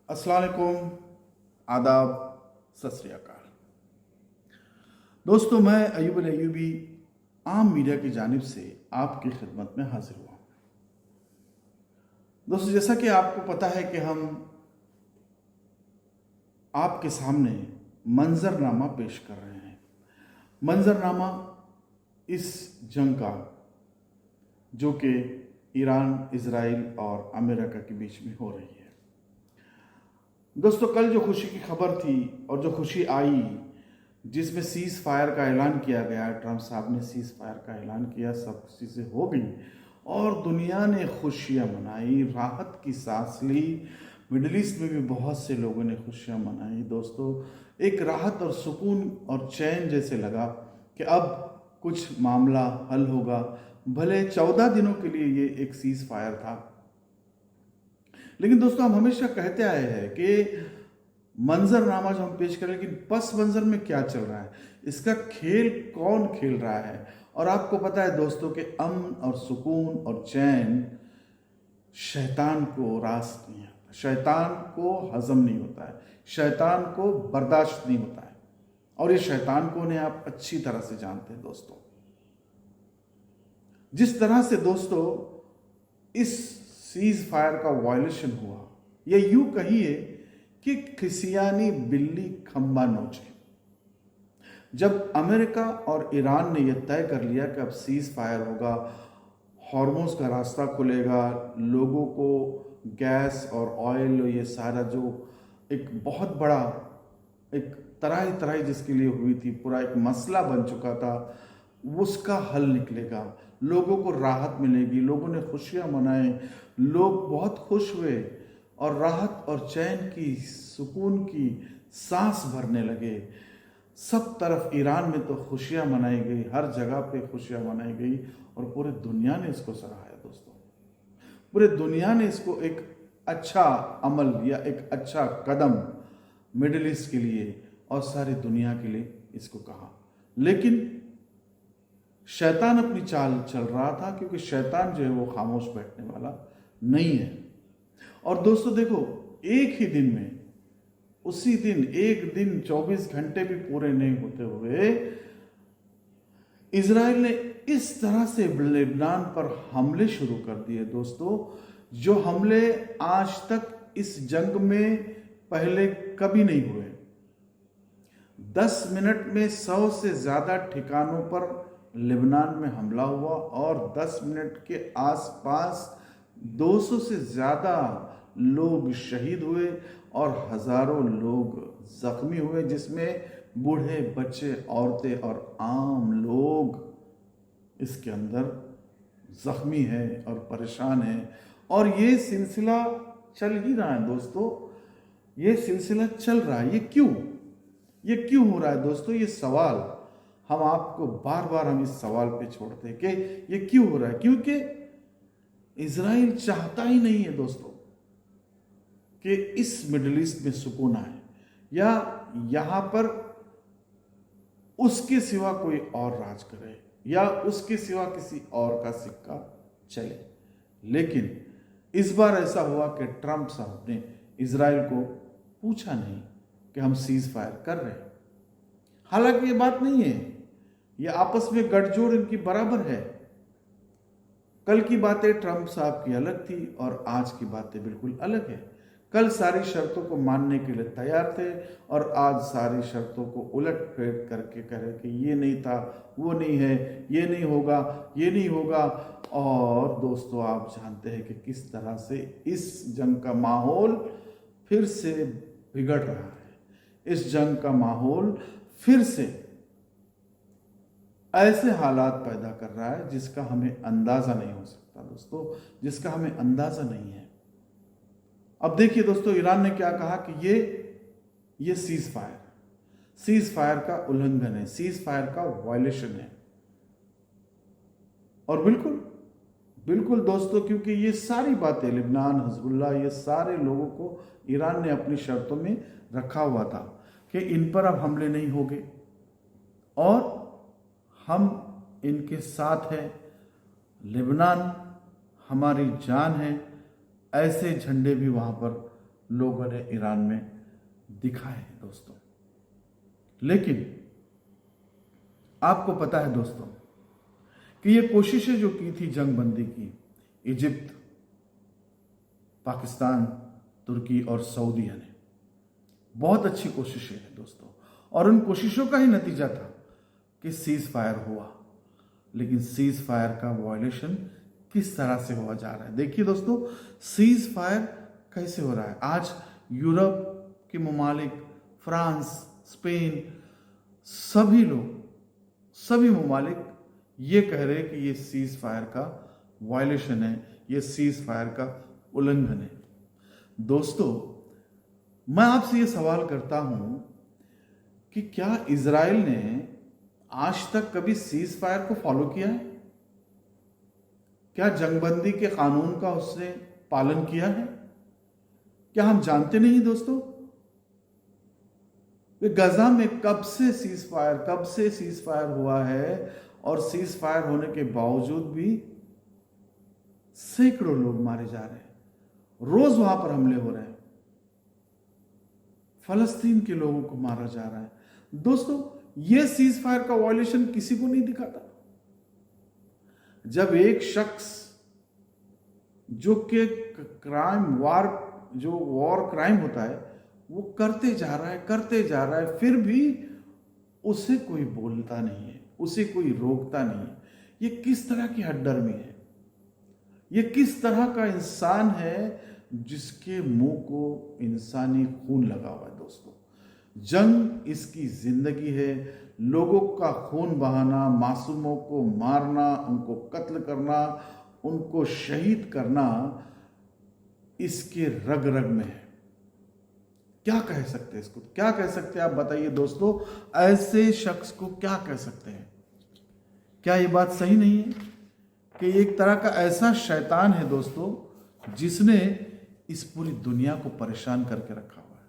अस्सलाम वालेकुम, आदाब, सत श्री अकाल। दोस्तों, मैं अयूब अयूबी आम मीडिया की जानिब से आपकी खिदमत में हाजिर हुआ। दोस्तों, जैसा कि आपको पता है कि हम आपके सामने मंजरनामा पेश कर रहे हैं। मंजरनामा इस जंग का जो कि ईरान, इजराइल और अमेरिका के बीच में हो रही है। दोस्तों, कल जो खुशी की खबर थी और जो खुशी आई जिसमें सीज़ फायर का ऐलान किया गया, ट्रंप साहब ने सीज़ फायर का ऐलान किया, सब चीज़ें हो गई और दुनिया ने खुशियां मनाई, राहत की सांस ली। मिडिल ईस्ट में भी बहुत से लोगों ने खुशियां मनाई। दोस्तों, एक राहत और सुकून और चैन जैसे लगा कि अब कुछ मामला हल होगा। भले 14 दिनों के लिए ये एक सीज़ फायर था, लेकिन दोस्तों हम हमेशा कहते आए हैं कि मंजरनामा जो हम पेश करें, लेकिन पस मंजर में क्या चल रहा है, इसका खेल कौन खेल रहा है। और आपको पता है दोस्तों कि अमन और सुकून और चैन शैतान को रास नहीं आता, शैतान को हजम नहीं होता है, शैतान को बर्दाश्त नहीं होता है। और ये शैतान को ने आप अच्छी तरह से जानते हैं दोस्तों। जिस तरह से दोस्तों इस सीज फायर का वायलेशन हुआ, ये यूं कहिए कि खिसियानी बिल्ली खंबा नोचे। जब अमेरिका और ईरान ने यह तय कर लिया कि अब सीज फायर होगा, हॉर्मोज का रास्ता खुलेगा, लोगों को गैस और ऑयल, ये सारा जो एक बहुत बड़ा एक तराई तराई जिसके लिए हुई थी, पूरा एक मसला बन चुका था, उसका हल निकलेगा, लोगों को राहत मिलेगी, लोगों ने खुशियां मनाए, लोग बहुत खुश हुए और राहत और चैन की, सुकून की सांस भरने लगे। सब तरफ ईरान में तो खुशियां मनाई गई, हर जगह पे खुशियां मनाई गई और पूरे दुनिया ने इसको सराहाया दोस्तों। पूरे दुनिया ने इसको एक अच्छा अमल या एक अच्छा कदम मिडिल ईस्ट के लिए और सारी दुनिया के लिए इसको कहा। लेकिन शैतान अपनी चाल चल रहा था, क्योंकि शैतान जो है वो खामोश बैठने वाला नहीं है। और दोस्तों देखो, एक ही दिन में, उसी दिन, एक दिन 24 घंटे भी पूरे नहीं होते हुए इजराइल ने इस तरह से लेबनान पर हमले शुरू कर दिए दोस्तों, जो हमले आज तक इस जंग में पहले कभी नहीं हुए। 10 मिनट में 100 से ज्यादा ठिकानों पर लेबनान में हमला हुआ और 10 मिनट के आसपास 200 से ज्यादा लोग शहीद हुए और हजारों लोग जख्मी हुए, जिसमें बूढ़े, बच्चे, औरतें और आम लोग इसके अंदर जख्मी हैं और परेशान हैं। और ये सिलसिला चल ही रहा है दोस्तों, ये सिलसिला चल रहा है। ये क्यों हो रहा है दोस्तों? ये सवाल हम आपको बार बार हम इस सवाल पे छोड़ते हैं कि ये क्यों हो रहा है। क्योंकि इजराइल चाहता ही नहीं है दोस्तों कि इस मिडिल ईस्ट में सुकून आए या यहां पर उसके सिवा कोई और राज करे या उसके सिवा किसी और का सिक्का चले। लेकिन इस बार ऐसा हुआ कि ट्रंप साहब ने इजराइल को पूछा नहीं कि हम सीज फायर कर रहे हैं। हालांकि ये बात नहीं है, ये आपस में गठजोड़ इनकी बराबर है। कल की बातें ट्रंप साहब की अलग थी और आज की बातें बिल्कुल अलग है। कल सारी शर्तों को मानने के लिए तैयार थे और आज सारी शर्तों को उलट फेर करके कहे कि ये नहीं था, वो नहीं है, ये नहीं होगा, ये नहीं होगा। और दोस्तों, आप जानते हैं कि किस तरह से इस जंग का माहौल फिर से बिगड़ रहा है। इस जंग का माहौल फिर से ऐसे हालात पैदा कर रहा है जिसका हमें अंदाजा नहीं हो सकता दोस्तों, जिसका हमें अंदाजा नहीं है। अब देखिए दोस्तों, ईरान ने क्या कहा कि ये सीज फायर का उल्लंघन है, सीज फायर का वायलेशन है। और बिल्कुल दोस्तों, क्योंकि ये सारी बातें, लिबनान, हिजबुल्लाह, ये सारे लोगों को ईरान ने अपनी शर्तों में रखा हुआ था कि इन पर अब हमले नहीं होंगे और हम इनके साथ हैं, लिबनान हमारी जान है, ऐसे झंडे भी वहाँ पर लोगों ने ईरान में दिखाए हैं दोस्तों। लेकिन आपको पता है दोस्तों कि ये कोशिशें जो की थी जंगबंदी की, इजिप्ट, पाकिस्तान, तुर्की और सऊदीया ने, बहुत अच्छी कोशिशें हैं दोस्तों, और उन कोशिशों का ही नतीजा था कि सीज फायर हुआ। लेकिन सीज फायर का वायलेशन किस तरह से हुआ जा रहा है, देखिए दोस्तों, सीज फायर कैसे हो रहा है। आज यूरोप के ममालिक, फ्रांस, स्पेन, सभी लोग, सभी ममालिक ये कह रहे हैं कि ये सीज फायर का वायलेशन है, ये सीज फायर का उल्लंघन है। दोस्तों, मैं आपसे ये सवाल करता हूं कि क्या इजराइल ने आज तक कभी सीज फायर को फॉलो किया है? क्या जंगबंदी के कानून का उसने पालन किया है? क्या हम जानते नहीं दोस्तों? गजा में कब से सीज फायर हुआ है, और सीज फायर होने के बावजूद भी सैकड़ों लोग मारे जा रहे हैं, रोज वहां पर हमले हो रहे हैं, फलस्तीन के लोगों को मारा जा रहा है। दोस्तों, यह सीज फायर का वायलेशन किसी को नहीं दिखाता। जब एक शख्स जो कि वॉर क्राइम होता है, वो करते जा रहा है, फिर भी उसे कोई बोलता नहीं है, उसे कोई रोकता नहीं है। ये किस तरह की हड्डर्मी है? ये किस तरह का इंसान है जिसके मुंह को इंसानी खून लगा हुआ है? दोस्तों, जंग इसकी जिंदगी है, लोगों का खून बहाना, मासूमों को मारना, उनको कत्ल करना, उनको शहीद करना इसके रग रग में है। क्या कह सकते हैं इसको? क्या कह सकते हैं आप बताइए दोस्तों, ऐसे शख्स को क्या कह सकते हैं? क्या ये बात सही नहीं है कि एक तरह का ऐसा शैतान है दोस्तों जिसने इस पूरी दुनिया को परेशान करके रखा हुआ है,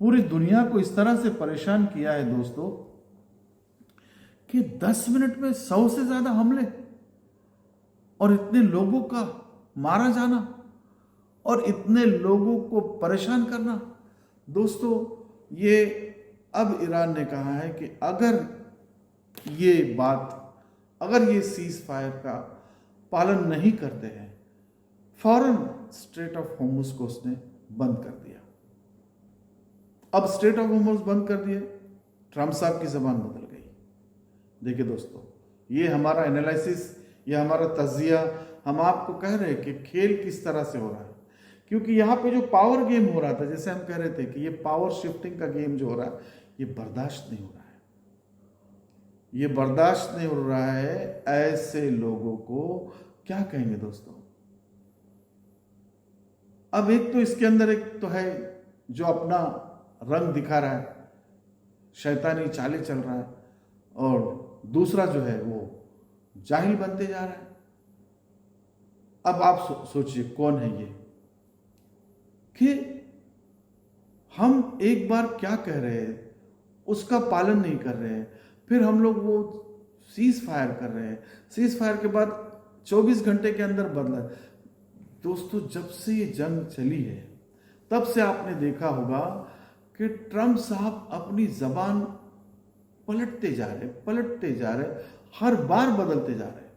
पूरी दुनिया को इस तरह से परेशान किया है दोस्तों कि 10 मिनट में 100 से ज्यादा हमले, और इतने लोगों का मारा जाना, और इतने लोगों को परेशान करना। दोस्तों, ये अब ईरान ने कहा है कि अगर ये सीज फायर का पालन नहीं करते हैं, फौरन स्ट्रेट ऑफ होर्मुज को उसने बंद कर दिया। अब स्ट्रेट ऑफ होर्मुज बंद कर दिए, ट्रंप साहब की जबान बदल गई। देखिए दोस्तों, ये हमारा एनालिसिस, ये हमारा तज्जिया, हम आपको कह रहे हैं कि खेल किस तरह से हो रहा है। क्योंकि यहाँ पे जो पावर गेम हो रहा था, जैसे हम कह रहे थे कि ये पावर शिफ्टिंग का गेम जो हो रहा है, ये बर्दाश्त नहीं हो रहा है, ये बर्दाश्त नहीं हो रहा है। ऐसे लोगों को क्या कहेंगे दोस्तों? अब एक तो इसके अंदर एक तो है जो अपना रंग दिखा रहा है, शैतानी चालें चल रहा है, और दूसरा जो है वो जाहिल बनते जा रहा है। अब आप सोचिए कौन है ये, कि हम एक बार क्या कह रहे हैं उसका पालन नहीं कर रहे हैं, फिर हम लोग वो सीज फायर कर रहे हैं, सीज फायर के बाद 24 घंटे के अंदर बदला। दोस्तों, जब से ये जंग चली है तब से आपने देखा होगा कि ट्रंप साहब अपनी जबान पलटते जा रहे, हर बार बदलते जा रहे,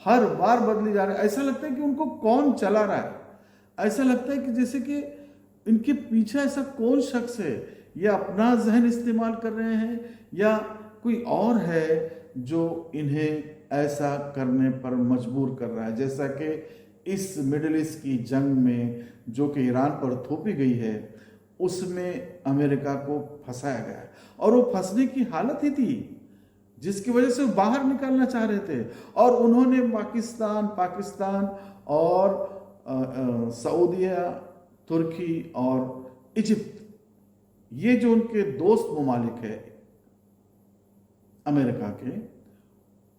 हर बार बदले जा रहे। ऐसा लगता है कि उनको कौन चला रहा है, ऐसा लगता है कि जैसे कि इनके पीछे ऐसा कौन शख्स है, या अपना जहन इस्तेमाल कर रहे हैं, या कोई और है जो इन्हें ऐसा करने पर मजबूर कर रहा है। जैसा कि इस मिडिल ईस्ट की जंग में जो कि ईरान पर थोपी गई है, उसमें अमेरिका को फंसाया गया है, और वो फंसने की हालत ही थी जिसकी वजह से वो बाहर निकालना चाह रहे थे। और उन्होंने पाकिस्तान और सऊदीया, तुर्की और इजिप्ट, ये जो उनके दोस्त ममालिक है अमेरिका के,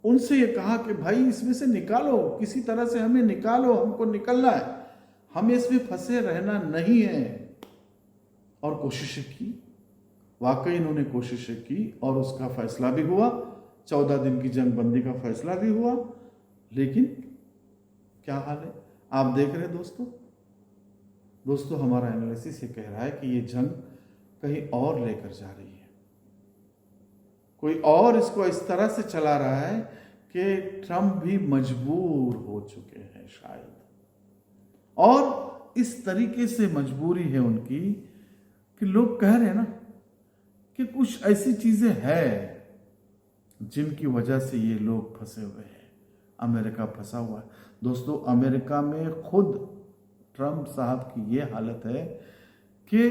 उनसे ये कहा कि भाई इसमें से निकालो, किसी तरह से हमें निकालो, हमको निकलना है, हमें इसमें फंसे रहना नहीं है। और कोशिशें की, वाकई इन्होंने कोशिशें की, और उसका फैसला भी हुआ, 14 दिन की जंगबंदी का फैसला भी हुआ। लेकिन क्या हाल है आप देख रहे हैं दोस्तों, दोस्तों हमारा एनालिसिस ये कह रहा है कि ये जंग कहीं और लेकर जा रही है, कोई और इसको इस तरह से चला रहा है कि ट्रम्प भी मजबूर हो चुके हैं शायद, और इस तरीके से मजबूरी है उनकी कि लोग कह रहे हैं ना कि कुछ ऐसी चीजें हैं जिनकी वजह से ये लोग फंसे हुए हैं, अमेरिका फंसा हुआ है। दोस्तों अमेरिका में खुद ट्रम्प साहब की ये हालत है कि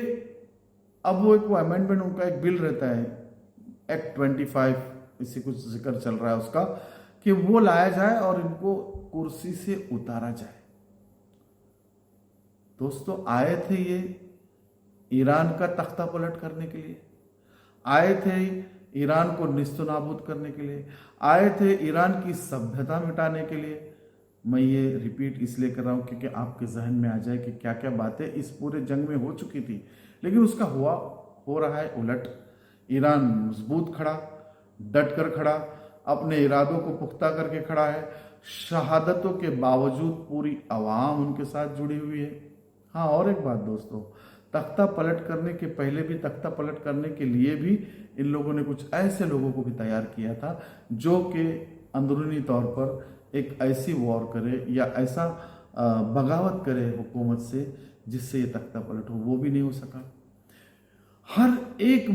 अब वो एक अमेंडमेंट, उनका एक बिल रहता है एक्ट 25, इसी कुछ जिक्र चल रहा है उसका, कि वो लाया जाए और इनको कुर्सी से उतारा जाए। दोस्तों आए थे ये ईरान का तख्ता पलट करने के लिए, आए थे ईरान को निस्तनाबूद करने के लिए, आए थे ईरान की सभ्यता मिटाने के लिए। मैं ये रिपीट इसलिए कर रहा हूँ क्योंकि आपके जहन में आ जाए कि क्या क्या बातें इस पूरे जंग में हो चुकी थी, लेकिन उसका हो रहा है उलट। ईरान मजबूत खड़ा, डट कर खड़ा, अपने इरादों को पुख्ता करके खड़ा है। शहादतों के बावजूद पूरी आवाम उनके साथ जुड़ी हुई है। हाँ, और एक बात दोस्तों, तख्ता पलट करने के पहले भी, तख्ता पलट करने के लिए भी इन लोगों ने कुछ ऐसे लोगों को भी तैयार किया था जो कि अंदरूनी तौर पर एक ऐसी वॉर करे या ऐसा बगावत करे हुकूमत से जिससे ये तख्ता पलट हो, वो भी नहीं हो सका। हर एक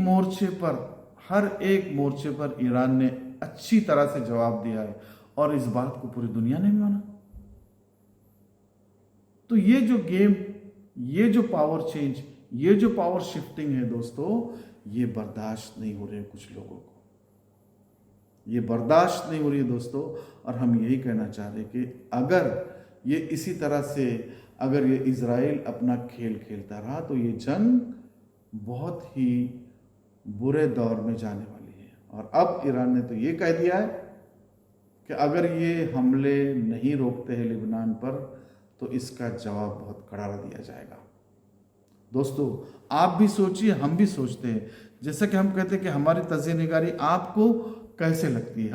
मोर्चे पर ईरान ने अच्छी तरह से जवाब दिया है और इस बात को पूरी दुनिया ने भी माना। तो ये जो गेम, ये जो पावर चेंज, ये जो पावर शिफ्टिंग है दोस्तों, ये बर्दाश्त नहीं हो रही है कुछ लोगों को, ये बर्दाश्त नहीं हो रही है दोस्तों। और हम यही कहना चाह रहे कि अगर ये इसी तरह से, अगर ये इजराइल अपना खेल खेलता रहा तो ये जंग बहुत ही बुरे दौर में जाने वाली है। और अब ईरान ने तो ये कह दिया है कि अगर ये हमले नहीं रोकते हैं लिबनान पर तो इसका जवाब बहुत करारा दिया जाएगा। दोस्तों आप भी सोचिए, हम भी सोचते हैं, जैसा कि हम कहते हैं कि हमारी तज़्ज़िया निगारी आपको कैसे लगती है,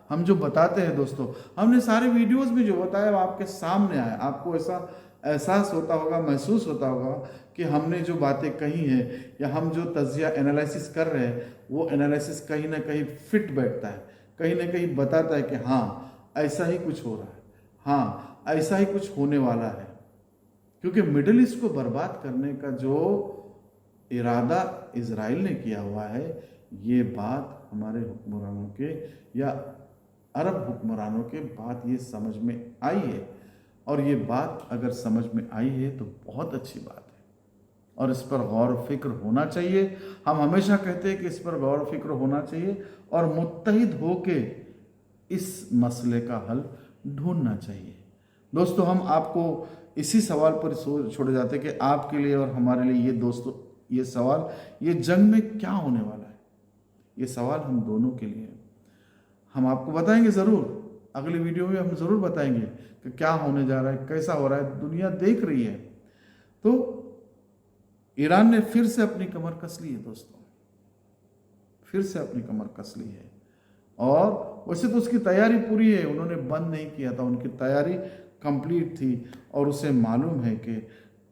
हम जो बताते हैं दोस्तों, हमने सारे वीडियोस में जो बताया वो आपके सामने आया। आपको ऐसा एहसास होता होगा, महसूस होता होगा कि हमने जो बातें कही हैं या हम जो तज़्ज़िया एनालिसिस कर रहे हैं वो एनालिसिस कहीं ना कहीं फिट बैठता है, कहीं ना कहीं बताता है कि हाँ ऐसा ही कुछ हो रहा है, हाँ ऐसा ही कुछ होने वाला है। क्योंकि मिडिल ईस्ट को बर्बाद करने का जो इरादा इजराइल ने किया हुआ है, ये बात हमारे हुक्मरानों के या अरब हुक्मरानों के बात ये समझ में आई है। और ये बात अगर समझ में आई है तो बहुत अच्छी बात है और इस पर गौर व फिक्र होना चाहिए। हम हमेशा कहते हैं कि इस पर गौर व फिक्र होना चाहिए और मुत्तहिद होके इस मसले का हल ढूंढना चाहिए। दोस्तों हम आपको इसी सवाल पर छोड़े जाते हैं कि आपके लिए और हमारे लिए ये दोस्तों, ये सवाल, ये जंग में क्या होने वाला है, ये सवाल हम दोनों के लिए है। हम आपको बताएंगे ज़रूर, अगली वीडियो में हम ज़रूर बताएंगे कि क्या होने जा रहा है, कैसा हो रहा है, दुनिया देख रही है। तो ईरान ने फिर से अपनी कमर कस ली है दोस्तों, फिर से अपनी कमर कस ली है। और वैसे तो उसकी तैयारी पूरी है, उन्होंने बंद नहीं किया था, उनकी तैयारी कंप्लीट थी और उसे मालूम है कि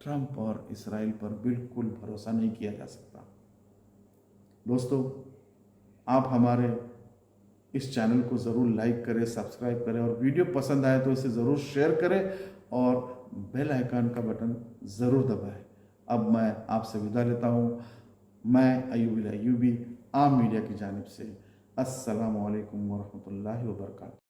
ट्रंप और इसराइल पर बिल्कुल भरोसा नहीं किया जा सकता। दोस्तों आप हमारे इस चैनल को ज़रूर लाइक करें, सब्सक्राइब करें और वीडियो पसंद आए तो इसे ज़रूर शेयर करें और बेल आइकन का बटन ज़रूर दबाएं। अब मैं आपसे विदा लेता हूँ। मैं अयूबी आम मीडिया की जानिब से अस्सलामु अलैकुम वरहमतुल्लाहि वबरकातुहू।